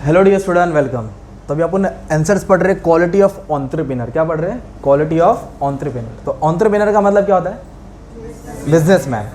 Hello dear student, welcome. तो अभी अपन answers पढ़ रहे हैं क्वालिटी ऑफ एंटरप्रेन्योर। क्या पढ़ रहे हैं? Quality of entrepreneur. तो एंटरप्रेन्योर का मतलब क्या होता है? बिजनेसमैन।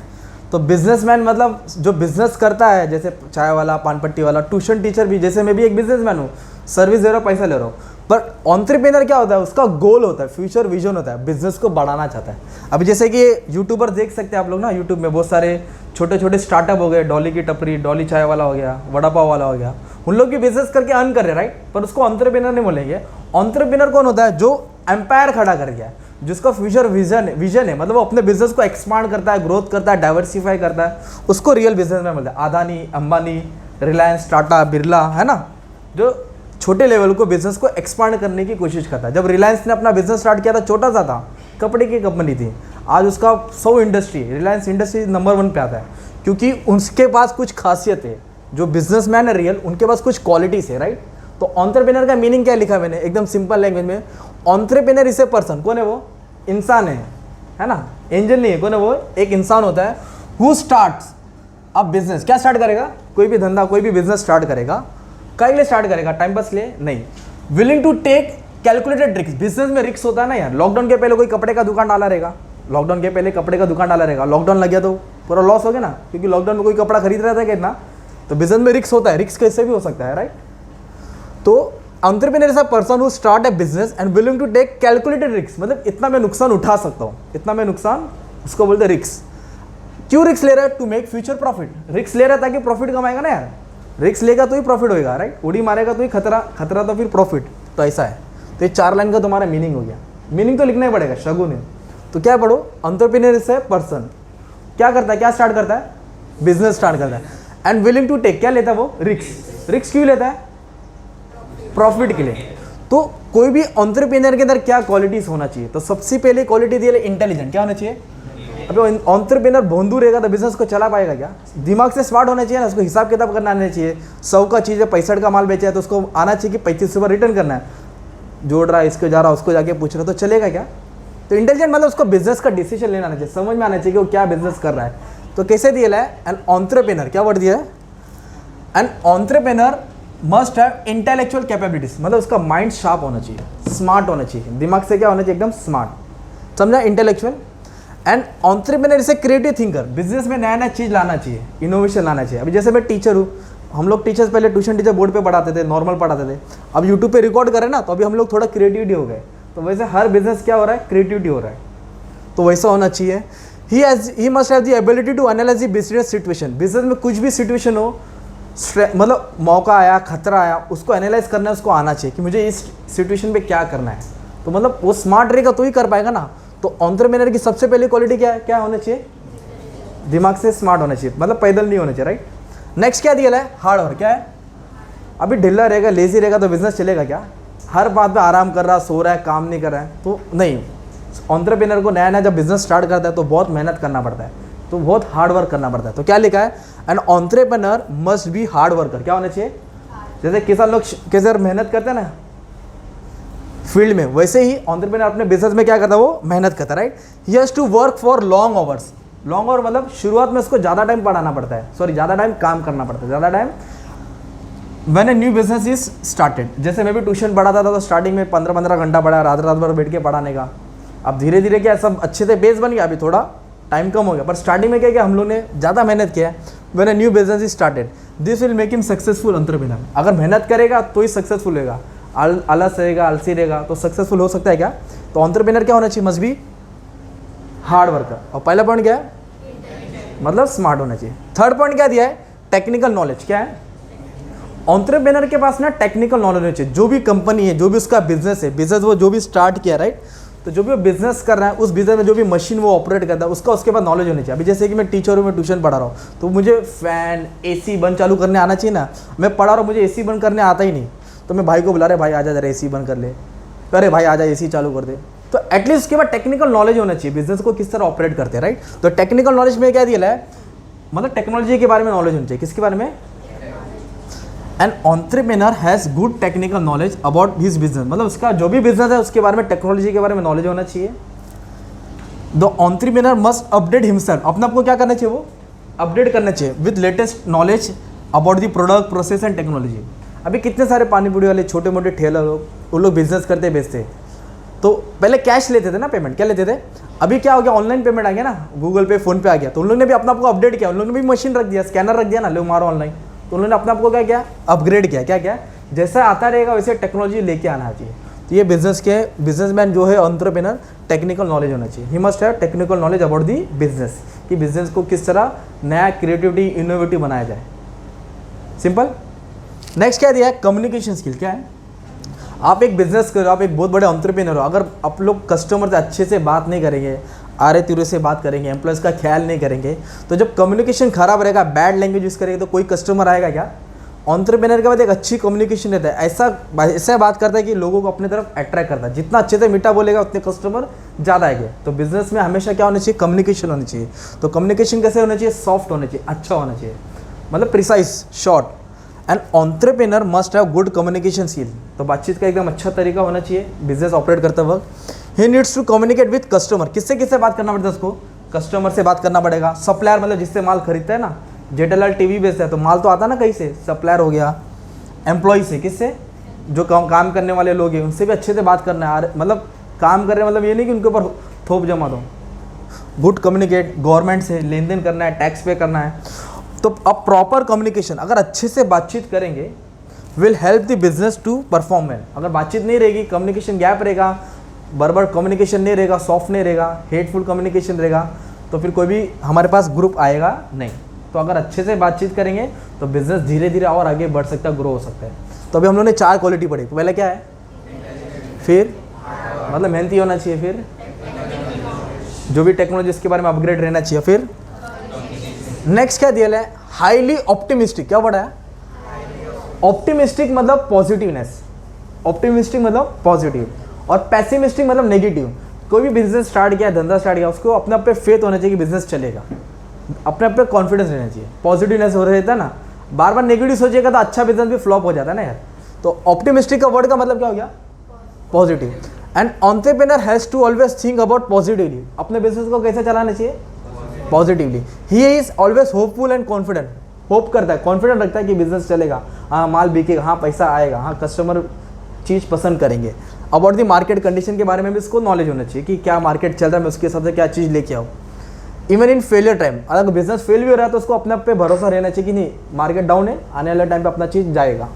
तो बिजनेसमैन मतलब जो बिजनेस करता है, जैसे चाय वाला, पान पट्टी वाला, ट्यूशन टीचर भी, जैसे मैं भी एक बिजनेसमैन हूँ, सर्विस दे रहा हूँ, पैसा ले रहा हूँ। पर एंटरप्रेन्योर क्या होता है? उसका गोल होता है, फ्यूचर विजन होता है, बिजनेस को बढ़ाना चाहता है। अभी जैसे कि यूट्यूबर देख सकते हैं आप लोग ना, यूट्यूब में बहुत सारे छोटे छोटे स्टार्टअप हो गए, डॉली की टपरी, डॉली चाय वाला हो गया, वड़ा पाव वाला हो गया, उन लोग भी बिजनेस करके अर्न कर रहे हैं, राइट। पर उसको एंटरप्रेन्योर नहीं बोलेंगे। एंटरप्रेन्योर कौन होता है? जो एम्पायर खड़ा कर गया है, जिसका फ्यूचर विजन है, मतलब वो अपने बिजनेस को एक्सपांड करता है, ग्रोथ करता है, डाइवर्सिफाई करता है, उसको रियल बिजनेसमैन बोलते हैं। अदानी, अंबानी, रिलायंस, टाटा, बिरला, है ना, जो छोटे लेवल को बिजनेस को एक्सपांड करने की कोशिश करता है। जब रिलायंस ने अपना बिजनेस स्टार्ट किया था, छोटा सा था, कपड़े की कंपनी थी, आज उसका 100 इंडस्ट्री, रिलायंस इंडस्ट्री नंबर 1 पे आता है, क्योंकि उसके पास कुछ खासियत है। जो बिजनेसमैन है रियल, उनके पास कुछ क्वालिटीज है, राइट। तो एंटरप्रेन्योर का मीनिंग क्या लिखा मैंने एकदम सिंपल लैंग्वेज में? Entrepreneur is a person. कौन है वो? इंसान है ना, एंजल नहीं है। कौन है वो? एक इंसान होता है हु स्टार्ट्स अ बिजनेस। क्या स्टार्ट करेगा? कोई भी धंधा, कोई भी बिजनेस स्टार्ट करेगा। कई लिए स्टार्ट करेगा? टाइम पास लिए नहीं। Willing to take calculated risk. Business में रिस्क होता है ना यार। लॉकडाउन के पहले कोई कपड़े का दुकान डाला रहेगा, लॉकडाउन के पहले कपड़े का दुकान डाला रहेगा, लॉकडाउन लग गया तो पूरा लॉस हो गया ना, क्योंकि लॉकडाउन में कोई कपड़ा खरीद रहा था कितना। तो बिजनेस में रिस्क होता है, रिस्क कैसे भी हो सकता है, राइट। तो entrepreneur is a person who start a business and willing to take calculated risk. मतलब इतना मैं नुकसान उठा सकता हूँ, इतना मैं नुकसान, उसको बोलते हैं रिस्क। क्यों रिस्क ले रहा है? To make future profit. Risk ले रहा है ताकि प्रॉफिट कमाएगा ना यार। रिस्क लेगा तो ही प्रॉफिट होएगा, राइट। उड़ी मारेगा तो ही खतरा, खतरा तो फिर प्रॉफिट। तो ऐसा है। तो ये 4 लाइन का तुम्हारा मीनिंग हो गया। मीनिंग तो लिखना ही पड़ेगा, शगुन है। तो क्या पढ़ो? एंटरप्रेन्योर इज ए पर्सन, क्या करता है? क्या स्टार्ट करता है? बिजनेस स्टार्ट करता है। एंड विलिंग टू टेक, क्या लेता है वो? रिस्क। रिस्क क्यों लेता है? प्रॉफिट के लिए। तो कोई भी एंटरप्रेन्योर के अंदर क्या क्वालिटीज होना चाहिए? तो सबसे पहले क्वालिटी दी है इंटेलिजेंट। क्या होना चाहिए? अभी एंटरप्रेन्योर भोंदू रहेगा तो बिजनेस को चला पाएगा क्या? दिमाग से स्मार्ट होना चाहिए ना, उसको हिसाब किताब करना आना चाहिए। 100 का चीज़ है, 65 का माल बेचा है, तो उसको आना चाहिए कि 35 रुपये रिटर्न करना है। जोड़ रहा है, इसको जा रहा है, उसको जाके पूछ रहा है, तो चलेगा क्या? तो इंटेलिजेंट मतलब उसको बिजनेस का डिसीजन लेना आना चाहिए, समझ में आना चाहिए कि वो क्या बिजनेस कर रहा है। तो कैसे दिया है? एन एंटरप्रेन्योर, क्या वर्ड दिया है? An entrepreneur must have intellectual capabilities. मतलब उसका माइंड शार्प होना चाहिए, स्मार्ट होना चाहिए, दिमाग से क्या होना चाहिए? एकदम स्मार्ट। समझा? Intellectual. And entrepreneur is a creative thinker. Business में नया नया चीज़ लाना चाहिए, इनोवेशन लाना चाहिए। अभी जैसे मैं टीचर हूँ, हम लोग टीचर्स पहले ट्यूशन टीचर बोर्ड पे पढ़ाते थे, नॉर्मल पढ़ाते थे। अब यूट्यूब पे रिकॉर्ड करें ना, तो अभी हम लोग थोड़ा क्रिएटिविटी हो गए। तो वैसे हर बिजनेस क्या हो रहा है? क्रिएटिविटी हो रहा है। तो वैसा होना चाहिए। He must have the ability to analyse the business situation. Business में कुछ भी सिचुएशन हो, मतलब मौका आया, खतरा आया, उसको एनालाइज करना है, उसको आना चाहिए कि मुझे इस सिचुएशन पे क्या करना है। तो मतलब वो स्मार्ट रहेगा तो ही कर पाएगा ना। तो एंटरप्रेन्योर की सबसे पहली क्वालिटी क्या है? क्या होना चाहिए? दिमाग से स्मार्ट होना चाहिए, मतलब पैदल नहीं होना चाहिए, राइट। नेक्स्ट क्या दिया है? Hard work. क्या है? अभी ढिल्ला रहेगा, लेजी रहेगा तो बिजनेस चलेगा क्या? हर बात पे आराम कर रहा, सो रहा है, काम नहीं कर रहा है, तो नहीं। एंटरप्रेन्योर को नया नया जब बिजनेस स्टार्ट करता है तो बहुत मेहनत करना पड़ता है, तो बहुत हार्ड वर्क करना पड़ता है। तो क्या लिखा है? An entrepreneur must be hard worker. क्या होना चाहिए? जैसे किसान लोग कैसे मेहनत करते हैं ना फील्ड में, वैसे ही एंटरप्रेन्योर अपने बिजनेस में क्या करता है? वो मेहनत करता है, right. He has to work for long hours. Long hour मतलब शुरुआत में उसको ज़्यादा टाइम पढ़ाना पड़ता है, सॉरी ज़्यादा टाइम काम करना पड़ता है, ज़्यादा time. When a new business is started, जैसे मैं भी ट्यूशन पढ़ाता था तो स्टार्टिंग में 15-15 घंटा पढ़ा, रात रात भर बैठ के पढ़ाने का। अब धीरे धीरे क्या सब अच्छे से बेस बन गया, अभी थोड़ा टाइम कम हो गया। पर स्टार्टिंग में क्या किया हम लोग ने? ज़्यादा मेहनत किया है। When a new business is started, this will make him successful entrepreneur. अगर मेहनत करेगा तो ही सक्सेसफुल होगा, आलस रहेगा, आलसी रहेगा तो सक्सेसफुल हो सकता है क्या? तो एंटरप्रेन्योर क्या होना चाहिए? Must be hard worker. और पहला पॉइंट क्या है? मतलब स्मार्ट होना चाहिए। थर्ड पॉइंट क्या दिया है? Technical knowledge. क्या है? एंटरप्रेन्योर के पास ना टेक्निकल नॉलेज होनी चाहिए। जो भी कंपनी है, जो भी उसका बिजनेस है, बिजनेस वो जो भी स्टार्ट किया, राइट, तो जो भी वो बिजनेस कर रहा है, उस बिजनेस में जो भी मशीन वो ऑपरेट करता है, उसका उसके पास नॉलेज होनी चाहिए। अभी जैसे कि मैं टीचर हूँ, मैं ट्यूशन पढ़ा रहा हूँ, तो मुझे फैन, एसी बंद चालू करने आना चाहिए ना। मैं पढ़ा रहा हूँ, मुझे एसी बंद करने आता ही नहीं, तो मैं भाई को बुला रहे, भाई आजा जरा एसी बंद कर ले, अरे भाई आजा एसी चालू कर दे। तो एटलीस्ट उसके बाद टेक्निकल नॉलेज होना चाहिए, बिजनेस को किस तरह ऑपरेट करते हैं, राइट। तो टेक्निकल नॉलेज में क्या दिया है? मतलब टेक्नोलॉजी के बारे में नॉलेज होनी चाहिए। किसके बारे में? An entrepreneur has good technical knowledge about his business. मतलब उसका जो भी बिजनेस है उसके बारे में, टेक्नोलॉजी के बारे में नॉलेज होना चाहिए। The entrepreneur must update himself. अपने आप को क्या करना चाहिए? वो अपडेट करना चाहिए with latest knowledge about the product, process and technology. अभी कितने सारे पानी पूरी वाले छोटे मोटे ठेला लोग, वो लोग बिजनेस करते बेचते, तो पहले कैश लेते थे ना पेमेंट, क्या लेते थे, अभी क्या हो गया ऑनलाइन पेमेंट आ गया ना, गूगल पे फोन पे आ गया, तो उन लोगों ने भी अपना आपको अपडेट किया, उन लोगों ने भी मशीन रख दिया, स्कैनर रख दिया ना, लो मारो ऑनलाइन, तो उन्होंने अपने आपको क्या किया, अपग्रेड किया, क्या क्या, जैसा आता रहेगा वैसे टेक्नोलॉजी लेके आना चाहिए। तो ये बिजनेसमैन जो है एंटरप्रेन्योर, टेक्निकल नॉलेज होना चाहिए, he must have technical knowledge about the business, कि बिजनेस को किस तरह नया क्रिएटिविटी इनोवेटिव बनाया जाए, सिंपल। नेक्स्ट क्या दिया है, कम्युनिकेशन स्किल। क्या है, आप एक बिजनेस करो, आप एक बहुत बड़े एंटरप्रेन्योर हो, अगर आप लोग कस्टमर से अच्छे से बात नहीं करेंगे, आरे तिरे से बात करेंगे, एम्प्लॉयज़ का ख्याल नहीं करेंगे, तो जब कम्युनिकेशन खराब रहेगा, बैड लैंग्वेज यूज़ करेंगे, तो कोई कस्टमर आएगा क्या। एंटरप्रेन्योर के बाद एक अच्छी कम्युनिकेशन रहता है, ऐसा बात करता है कि लोगों को अपनी तरफ अट्रैक्ट करता है, जितना अच्छे से मीठा बोलेगा उतने कस्टमर ज़्यादा आएंगे। तो बिजनेस में हमेशा क्या होना चाहिए, कम्युनिकेशन होनी चाहिए। तो कम्युनिकेशन कैसे होना चाहिए, सॉफ्ट होना चाहिए, अच्छा होना चाहिए, मतलब precise, short. And entrepreneur must have good communication skill, तो बातचीत का एकदम अच्छा तरीका होना चाहिए बिजनेस ऑपरेट करते वक्त। He needs to communicate with customer, किससे किससे बात करना पड़ता है उसको, कस्टमर से बात करना पड़ेगा। सप्लायर मतलब जिससे माल खरीदता है ना, जेठालाल टीवी बेचता है तो माल तो आता है ना कहीं से, सप्लायर हो गया। एम्प्लॉय से, किससे, जो काम करने वाले लोग हैं उनसे भी अच्छे से बात करना है, मतलब काम कर रहे मतलब ये नहीं कि उनके ऊपर थोप जमा दो। गुड कम्युनिकेट, गवर्नमेंट से लेन देन करना है, टैक्स पे करना है, तो अब प्रॉपर कम्युनिकेशन अगर अच्छे से बातचीत करेंगे will help the business to perform well. अगर बातचीत नहीं रहेगी, कम्युनिकेशन गैप रहेगा, बराबर कम्युनिकेशन नहीं रहेगा, सॉफ्ट नहीं रहेगा, हेटफुल कम्युनिकेशन रहेगा, तो फिर कोई भी हमारे पास ग्रुप आएगा नहीं। तो अगर अच्छे से बातचीत करेंगे तो बिजनेस धीरे धीरे और आगे बढ़ सकता है, ग्रो हो सकता है। तो अभी हम लोगों ने 4 क्वालिटी पढ़ी, पहले क्या है, फिर मतलब मेहनती होना चाहिए, फिर जो भी टेक्नोलॉजी इसके बारे में अपग्रेड रहना चाहिए, फिर नेक्स्ट क्या दिया है, हाईली ऑप्टिमिस्टिक। क्या पढ़ा है, ऑप्टिमिस्टिक मतलब पॉजिटिवनेस, ऑप्टिमिस्टिक मतलब पॉजिटिव, और पैसिमिस्टिक मतलब नेगेटिव। कोई भी बिजनेस स्टार्ट किया, धंधा स्टार्ट किया, उसको अपने आप पे फेथ होना चाहिए कि बिजनेस चलेगा, अपने आप पे कॉन्फिडेंस रहना चाहिए, पॉजिटिवनेस हो रहता है ना। बार बार नेगेटिव सोचिएगा तो अच्छा बिजनेस भी फ्लॉप हो जाता है ना यार। तो ऑप्टिमिस्टिक का वर्ड का मतलब क्या हो गया, positive. And entrepreneur has to always think about positively, अपने बिजनेस को कैसे चलाना चाहिए, positively. He is always hopeful and confident, hope करता है, कॉन्फिडेंट रखता है कि बिजनेस चलेगा, हाँ माल बिकेगा, हाँ पैसा आएगा, हाँ कस्टमर चीज़ पसंद करेंगे। अबाउट द मार्केट कंडीशन के बारे में भी इसको नॉलेज होना चाहिए कि क्या मार्केट चल रहा है, मैं उसके हिसाब से क्या चीज़ लेके आऊँ। इवन इन फेलियर टाइम, अगर बिजनेस फेल भी हो रहा है तो उसको अपने आप पे भरोसा रहना चाहिए कि नहीं मार्केट डाउन है, आने वाले टाइम पे अपना चीज़ जाएगा।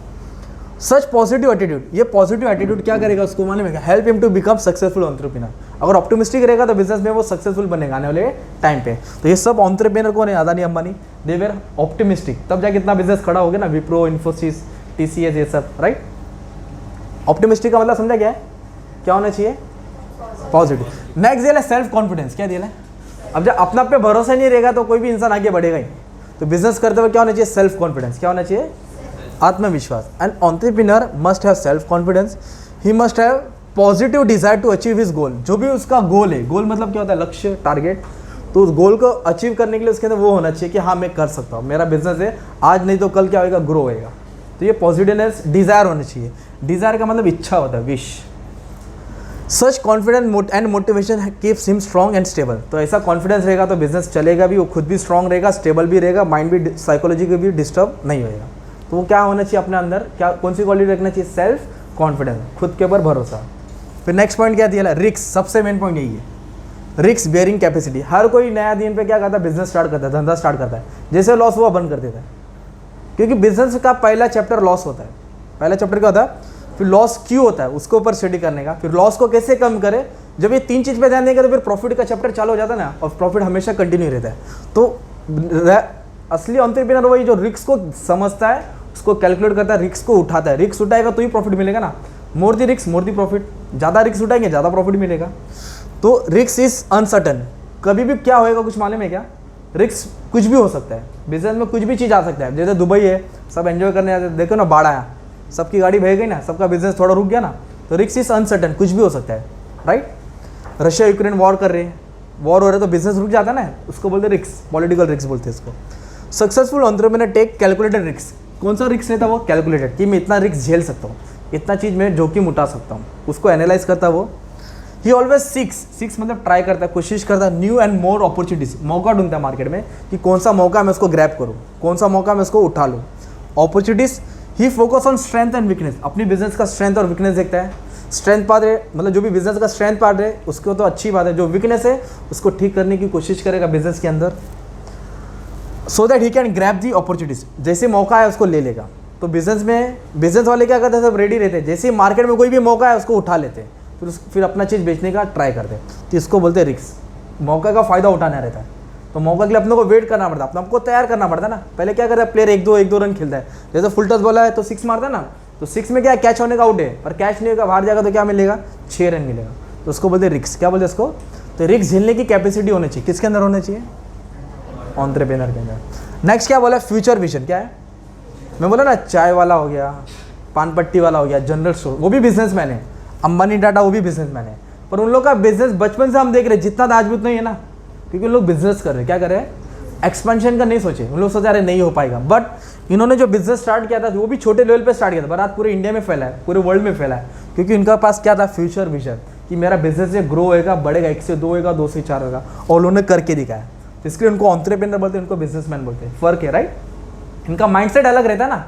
सच पॉजिटिव एटीट्यूड, ये पॉजिटिव एटीट्यूड क्या करेगा उसको मालूम है, help him to become successful entrepreneur. अगर ऑप्टिमिस्टिक रहेगा तो बिजनेस में वो सक्सेसफुल बनेगा आने वाले टाइम पे। तो ये सब एंटरप्रेन्योर कौन है, Adani Ambani, they were optimistic, तब जाके इतना बिजनेस खड़ा हो गया ना, विप्रो, इन्फोसिस, TCS, ये सब, राइट। ऑप्टिमिस्टिक का मतलब समझा क्या है, क्या होना चाहिए, पॉजिटिव। नेक्स्ट दिया है सेल्फ कॉन्फिडेंस। क्या दिया है, अब जब अपना पे भरोसा नहीं रहेगा तो कोई भी इंसान आगे बढ़ेगा ही। तो बिजनेस करते हुए क्या होना चाहिए, सेल्फ कॉन्फिडेंस। क्या होना चाहिए, आत्मविश्वास। And entrepreneur must have self confidence, he must have positive desire to achieve his goal. जो भी उसका गोल है, गोल मतलब क्या होता है, लक्ष्य, टारगेट, तो उस गोल को अचीव करने के लिए उसके अंदर वो होना चाहिए कि हाँ मैं कर सकता हूँ, मेरा बिजनेस है, आज नहीं तो कल क्या होगा, ग्रो होएगा। तो ये पॉजिटिवनेस, डिजायर होना चाहिए। डिजायर का मतलब इच्छा होता है, wish. Such confidence and motivation keeps him strong and stable. तो ऐसा कॉन्फिडेंस रहेगा तो बिजनेस चलेगा भी, वो खुद भी स्ट्रॉन्ग रहेगा, स्टेबल भी रहेगा, माइंड भी, साइकोलॉजी को भी डिस्टर्ब नहीं होएगा। तो वो क्या होना चाहिए अपने अंदर, क्या कौन सी क्वालिटी रखना चाहिए, सेल्फ कॉन्फिडेंस, खुद के ऊपर भरोसा। फिर नेक्स्ट पॉइंट क्या दिया है, रिस्क। सबसे मेन पॉइंट यही है, रिस्क बेयरिंग कैपेसिटी। हर कोई नया दिन पे क्या करता है, बिजनेस स्टार्ट करता है, धंधा स्टार्ट करता है, जैसे लॉस हुआ बंद कर देता है, क्योंकि बिजनेस का पहला चैप्टर लॉस होता है। पहला चैप्टर क्या होता है, फिर लॉस क्यों होता है उसके ऊपर स्टडी करने का, फिर लॉस को कैसे कम करे। जब ये 3 चीज़ पे ध्यान देंगे तो फिर प्रॉफिट का चैप्टर चालू हो जाता है ना, और प्रॉफिट हमेशा कंटिन्यू रहता है। तो असली एंटरप्रेन्योर वही जो रिस्क को समझता है, उसको कैलकुलेट करता है, रिस्क को उठाता है। रिस्क उठाएगा तो ही प्रॉफिट मिलेगा ना, more the risk more the profit. ज़्यादा रिस्क उठाएंगे ज़्यादा प्रॉफिट मिलेगा। तो रिस्क इज अनसर्टन, कभी भी क्या होएगा कुछ मालूम है क्या, रिस्क कुछ भी हो सकता है, बिजनेस में कुछ भी चीज़ आ सकता है। जैसे दुबई है, सब एंजॉय करने आते, देखो ना बाढ़ आया, सबकी गाड़ी बह गई ना, सबका बिजनेस थोड़ा रुक गया ना। तो रिस्क इज अनसर्टन, कुछ भी हो सकता है, राइट। रशिया यूक्रेन वॉर कर रहे हैं, वॉर हो रहा है तो बिजनेस रुक जाता है ना, उसको बोलते हैं रिस्क, पॉलिटिकल रिस्क बोलते हैं इसको। Successful entrepreneur take calculated risk. कौन सा रिस्क रहता है वो, कैलकुलेटेड, कि मैं इतना रिस्क झेल सकता हूँ, इतना चीज़ में जोखिम उठा सकता हूँ, उसको एनालाइज करता है वो। ही ऑलवेज सिक्स मतलब ट्राई करता है, कोशिश करता है न्यू एंड मोर अपॉर्चुनिटीज, मौका ढूंढता है मार्केट में कि कौन सा मौका मैं उसको ग्रैब करूँ, कौन सा मौका मैं उसको उठा लूँ, opportunities. He focus on strength and weakness, अपनी बिजनेस का स्ट्रेंथ और वीकनेस देखता है। स्ट्रेंथ पार्ट है मतलब जो भी बिजनेस का स्ट्रेंथ पार्ट है उसको तो अच्छी बात है, जो वीकनेस है उसको ठीक करने की कोशिश करेगा बिजनेस के अंदर, so that he can grab the opportunities, जैसे मौका है उसको ले लेगा। तो बिजनेस में बिजनेस वाले क्या करते हैं, सब रेडी रहते हैं, जैसे मार्केट में कोई भी मौका है उसको उठा लेते हैं, फिर अपना चीज़ बेचने का ट्राई करते हैं। तो इसको बोलते हैं रिस्क, मौका का फ़ायदा उठाना रहता है। तो मौका के लिए अपने को वेट करना पड़ता है, अपने आपको तैयार करना पड़ता है ना। पहले क्या करता है, प्लेयर एक दो रन खेलता है, जैसे फुल टॉस बोला है तो 6 मारता है ना, तो 6 में क्या कैच होने का आउट है, पर कैच नहीं होगा बाहर जाएगा तो क्या मिलेगा, 6 रन मिलेगा। तो उसको बोलते हैं रिस्क। क्या बोलते हैं इसको, तो रिस्क झेलने की कैपेसिटी होनी चाहिए, किसके अंदर होनी चाहिए, एंटरप्रेन्योर के अंदर। नेक्स्ट क्या बोला, फ्यूचर विजन। क्या है, मैं बोला ना चाय वाला हो गया, पान पट्टी वाला हो गया, जनरल स्टोर, वो भी बिजनेसमैन है, अंबानी टाटा वो भी बिजनेसमैन है, पर उन लोग का बिजनेस बचपन से हम देख रहे हैं जितना आज भी उतना ही है ना, क्योंकि उन लोग बिजनेस कर रहे हैं, क्या कर रहे हैं, एक्सपेंशन का नहीं सोचे, उन लोग सोचा रहे नहीं हो पाएगा। बट इन्होंने जो बिजनेस स्टार्ट किया था वो भी छोटे लेवल पे स्टार्ट किया था, पर आज पूरे इंडिया में फैला है, पूरे वर्ल्ड में फैला है, क्योंकि इनका पास क्या था, फ्यूचर विजन, कि मेरा बिजनेस ये ग्रो होएगा, बढ़ेगा, 1 से 2 होएगा, 2 से 4 होगा, और उन्होंने करके दिखाया। इसके लिए उनको एंटरप्रेन्योर बोलते हैं, उनको बिजनेसमैन बोलते हैं। फर्क है, राइट। इनका माइंडसेट अलग रहता है ना,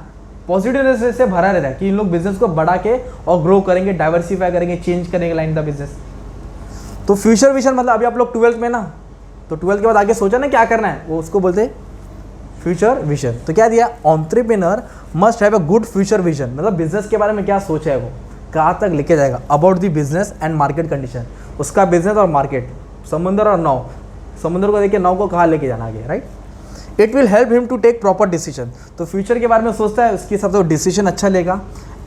पॉजिटिवनेस से भरा रहता है कि इन लोग बिजनेस को बढ़ा के और ग्रो करेंगे, डाइवर्सिफाई करेंगे, चेंज करेंगे लाइन द बिजनेस। तो फ्यूचर विजन मतलब अभी आप लोग 12th में ना, तो 12th के बाद आगे सोचा ना क्या करना है, वो उसको बोलते हैं फ्यूचर विजन। तो क्या दिया, entrepreneur must have a good future vision, मतलब बिजनेस के बारे में क्या सोचा है, वो कहाँ तक लेके जाएगा, about the business and market condition, उसका बिजनेस और मार्केट, समुद्र और नाव, समुद्र को देखिए नाव को कहाँ लेके जाना आगे, right. It will help him to take proper decision, तो फ्यूचर के बारे में सोचता है, उसके हिसाब से डिसीजन अच्छा लेगा,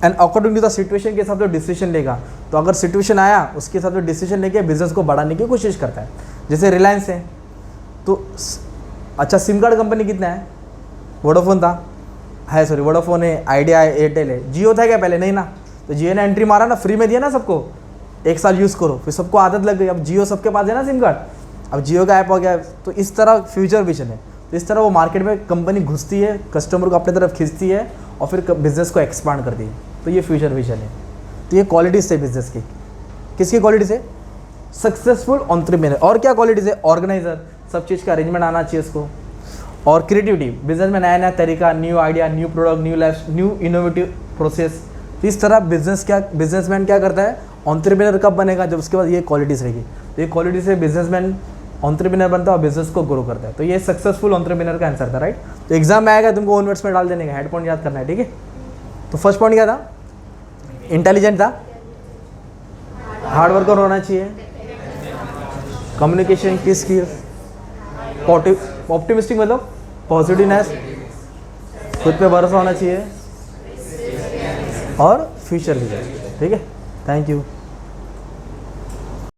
and according to the situation के हिसाब से डिसीजन लेगा। तो अगर सिचुएशन आया उसके हिसाब से डिसीजन लेके बिजनेस को बढ़ाने की कोशिश करता है। जैसे रिलायंस है, तो अच्छा सिम कार्ड कंपनी कितना है, वोडाफोन था, है सॉरी वोडाफोन है, आइडिया है, एयरटेल है, जियो था क्या पहले, नहीं ना, तो जियो ने एंट्री मारा ना, फ्री में दिया ना सबको, 1 साल यूज़ करो, फिर सबको आदत लग गई, अब जियो सबके पास है ना सिम कार्ड, अब जियो का ऐप हो गया। तो इस तरह फ्यूचर विजन है, तो इस तरह वो मार्केट में कंपनी घुसती है, कस्टमर को अपने तरफ खींचती है और फिर बिजनेस को एक्सपांड करती है। तो ये फ्यूचर विजन है। तो ये क्वालिटीज़ है बिजनेस की, किसकी क्वालिटीज़ है, सक्सेसफुल एंटरप्रेन्योर। और क्या क्वालिटीज़ है, ऑर्गेनाइजर, सब चीज़ का अरेंजमेंट आना चाहिए उसको, और क्रिएटिविटी, बिजनेस में नया नया तरीका, new idea, new product, new life, new innovative process. तो इस तरह बिजनेसमैन क्या करता है, एंटरप्रेन्योर कब बनेगा, जब उसके बाद ये क्वालिटीज़ रहेगी। तो ये क्वालिटी से बिजनेसमैन एंटरप्रेन्योर बनता है और बिजनेस को ग्रो करता है। तो ये सक्सेसफुल एंटरप्रेन्योर का आंसर था, राइट। तो एग्जाम में आएगा, तुमको ओन वर्ड्स में डाल देने का, हेड पॉइंट याद करना है, ठीक है। तो फर्स्ट पॉइंट क्या था, इंटेलिजेंट था, हार्ड वर्कर होना चाहिए, कम्युनिकेशन की स्किल्स, ऑप्टिमिस्टिक मतलब पॉजिटिवनेस, खुद पे भरोसा होना चाहिए, और फ्यूचर विजन, ठीक है। Thank you.